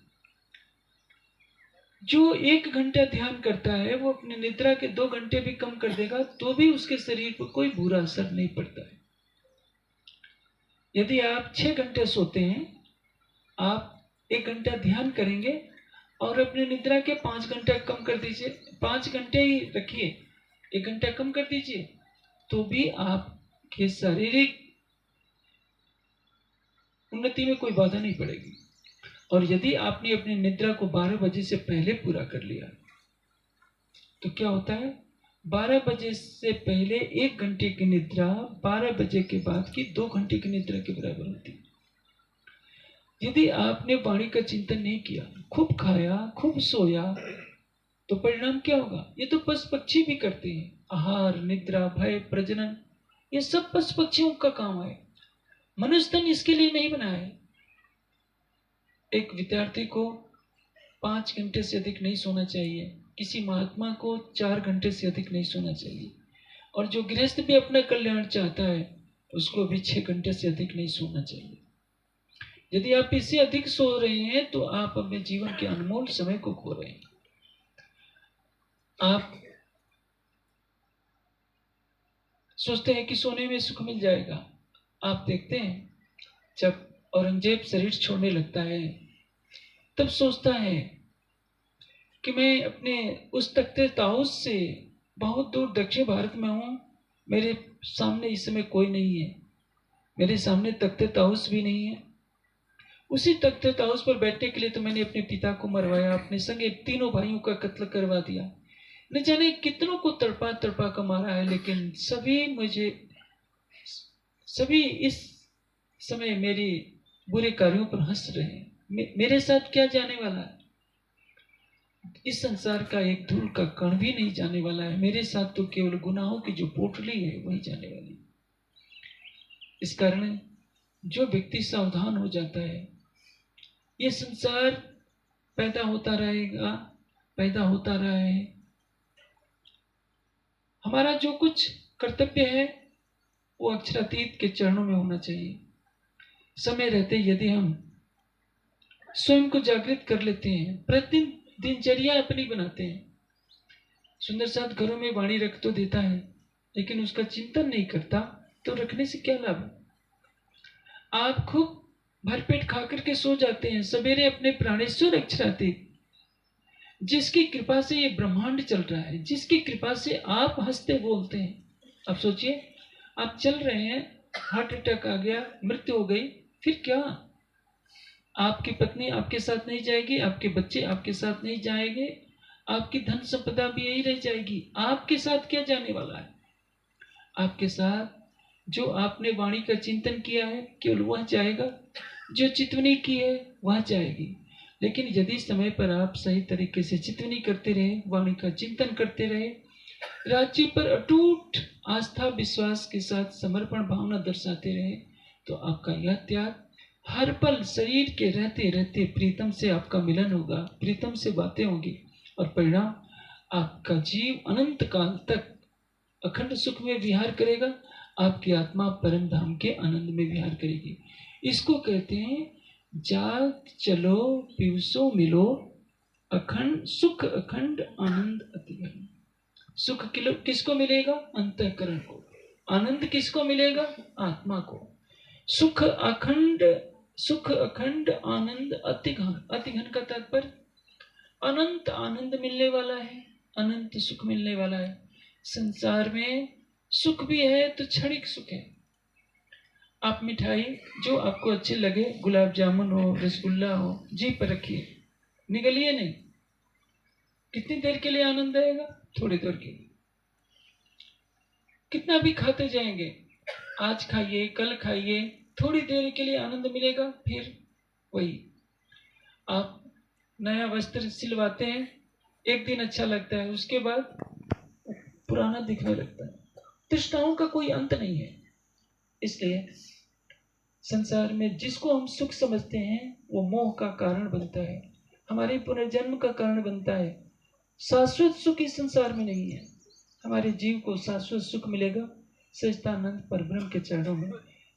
जो 1 घंटा ध्यान करता है वो अपनी निद्रा के 2 घंटे भी कम कर देगा तो भी उसके शरीर पर कोई बुरा असर नहीं पड़ता है। यदि आप 6 घंटे सोते हैं, आप 1 घंटा ध्यान करेंगे और अपने निद्रा के 5 घंटे कम कर दीजिए, 5 घंटे ही रखिए, 1 घंटा कम कर दीजिए, तो भी आपके शारीरिक उन्नति में कोई बाधा नहीं पड़ेगी। और यदि आपने अपनी निद्रा को 12 बजे से पहले पूरा कर लिया तो क्या होता है, 12 बजे से पहले 1 घंटे की निद्रा 12 बजे के बाद की 2 घंटे की निद्रा के बराबर होती है। यदि आपने वाणी का चिंतन नहीं किया, खूब खाया, खूब सोया, तो परिणाम क्या होगा? ये तो पशु पक्षी भी करते हैं। आहार, निद्रा, भय, प्रजनन, ये सब पशु पक्षियों का काम है। मनुष्य तन इसके लिए नहीं बना है। एक विद्यार्थी को 5 घंटे से अधिक नहीं सोना चाहिए, किसी महात्मा को 4 घंटे से अधिक नहीं सोना चाहिए, और जो गृहस्थ भी अपना कल्याण चाहता है उसको भी 6 घंटे से अधिक नहीं सोना चाहिए। यदि आप इससे अधिक सो रहे हैं तो आप अपने जीवन के अनमोल समय को खो रहे हैं। आप सोचते हैं कि सोने में सुख मिल जाएगा। आप देखते हैं जब औरंगजेब शरीर छोड़ने लगता है तब सोचता है कि मैं अपने उस तख्ते ताउस से बहुत दूर दक्षिण भारत में हूं, मेरे सामने इस समय कोई नहीं है, मेरे सामने तख्ते ताउस भी नहीं है। उसी तख्ते ताउस पर बैठने के लिए तो मैंने अपने पिता को मरवाया, अपने संगे 3 भाइयों का कत्ल करवा दिया, न जाने कितनों को तड़पा तड़पा कर मारा है, लेकिन सभी इस समय मेरे बुरे कार्यों पर हंस रहे हैं। मेरे साथ क्या जाने वाला है? इस संसार का एक धूल का कण भी नहीं जाने वाला है। मेरे साथ तो केवल गुनाहों की जो पोटली है वही जाने वाली। इस कारण जो व्यक्ति सावधान हो जाता है, ये संसार पैदा होता रहेगा, पैदा होता रहा है। हमारा जो कुछ कर्तव्य है वो अक्षरातीत के चरणों में होना चाहिए। समय रहते यदि हम स्वयं को जागृत कर लेते हैं, प्रतिदिन दिनचर्या अपनी बनाते हैं। सुंदर साथ घरों में वाणी रख तो देता है, लेकिन उसका चिंतन नहीं करता, तो रखने से क्या लाभ? आप खूब भरपेट खा करके सो जाते हैं, सवेरे अपने प्राणेश्वर अक्षरातीत, जिसकी कृपा से ये ब्रह्मांड चल रहा है, जिसकी कृपा से आप हंसते बोलते हैं। अब सोचिए, आप चल रहे हैं, हार्ट अटैक आ गया, मृत्यु हो गई, फिर क्या? आपकी पत्नी आपके साथ नहीं जाएगी, आपके बच्चे आपके साथ नहीं जाएंगे, आपकी धन संपदा भी यही रह जाएगी। आपके साथ क्या जाने वाला है? आपके साथ जो आपने वाणी का चिंतन किया है केवल वह जाएगा, जो चितवनी की है वह जाएगी। लेकिन यदि समय पर आप सही तरीके से चितवनी करते रहे, वाणी का चिंतन करते रहे, राज्य पर अटूट आस्था विश्वास के साथ समर्पण भावना दर्शाते रहे, तो आपका यह त्याग हर पल शरीर के रहते रहते प्रीतम से आपका मिलन होगा, प्रीतम से बातें होगी, और परिणाम आपका जीव अनंत काल तक अखंड सुख में विहार करेगा। आपकी आत्मा परम धाम के आनंद में विहार करेगी। इसको कहते हैं जाग चलो पीयूषो मिलो, अखंड सुख अखंड आनंद अति घन। सुख किसको मिलेगा? अंतःकरण को। आनंद किसको मिलेगा? आत्मा को। सुख अखंड आनंद अति घन। अति घन का तात्पर्य अनंत आनंद मिलने वाला है, अनंत सुख मिलने वाला है। संसार में सुख भी है तो क्षणिक सुख है। आप मिठाई जो आपको अच्छे लगे, गुलाब जामुन हो, रसगुल्ला हो, जीभ पर रखिए, निगलिए नहीं। कितनी देर के लिए आनंद आएगा? थोड़ी देर के लिए। कितना भी खाते जाएंगे, आज खाइए कल खाइए, थोड़ी देर के लिए आनंद मिलेगा, फिर वही। आप नया वस्त्र सिलवाते हैं, एक दिन अच्छा लगता है, उसके बाद पुराना दिखने लगता है। तृष्णाओं का कोई अंत नहीं है। इसलिए संसार में जिसको हम सुख समझते हैं वो मोह का कारण बनता है, हमारे पुनर्जन्म का कारण बनता है। शाश्वत सुख इस संसार में नहीं है। हमारे जीव को शाश्वत सुख मिलेगा सच्चिदानंद परब्रह्म के चरणों में।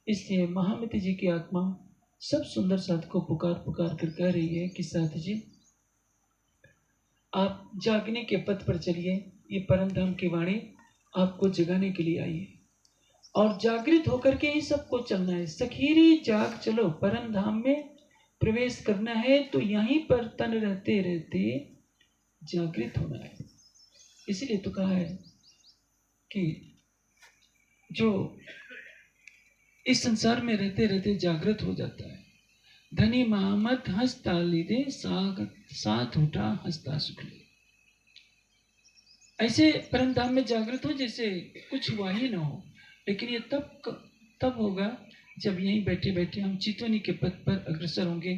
इसलिए महामती जी की आत्मा सब सुंदर साथ को पुकार पुकार कर कह रही है कि साथ जी आप जागने के पथ पर चलिए। ये परम धाम की वाणी आपको जगाने के लिए आई है, और जागृत होकर के ही सबको चलना है। सखीरी जाग चलो, परम धाम में प्रवेश करना है तो यहीं पर तन रहते रहते जागृत होना है। इसीलिए तो कहा है कि जो इस संसार में रहते रहते जागृत हो जाता है धनी महामत हंसता लीदे साथ उठा हंसता सुख ले। ऐसे परम धाम में जागृत हो जैसे कुछ हुआ ही ना हो। लेकिन ये तब होगा जब यहीं बैठे बैठे हम चितवनी के पथ पर अग्रसर होंगे।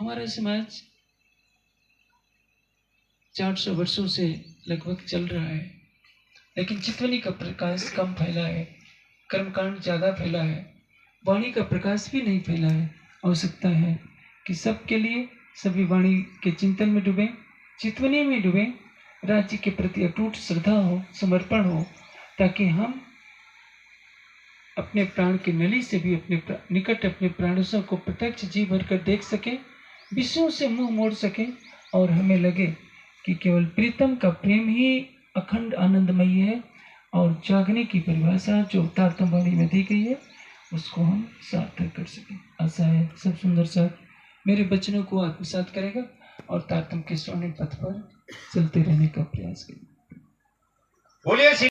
हमारा समाज 400 वर्षों से लगभग चल रहा है, लेकिन चितवनी का प्रकाश कम फैला है, कर्मकांड ज्यादा फैला है, वाणी का प्रकाश भी नहीं फैला है। आवश्यकता है कि सबके लिए सभी वाणी के चिंतन में डूबे, चितवनी में डूबे, राज्य के प्रति अटूट श्रद्धा हो, समर्पण हो, ताकि हम अपने प्राण की नली से भी अपने निकट अपने प्राणों को प्रत्यक्ष जी भर कर देख सके, विषयों से मुंह मोड़ सके और हमें लगे कि केवल प्रीतम का प्रेम ही अखंड आनंदमयी है। और जागने की परिभाषा जो तारतम वाणी में दी गई है उसको हम सार्थक कर सकें। आशा है सब सुंदर साथ मेरे वचनों को आत्मसात करेगा और तारतम के स्वर्णिम पथ पर चलते रहने का प्रयास करेगा। बोलिए।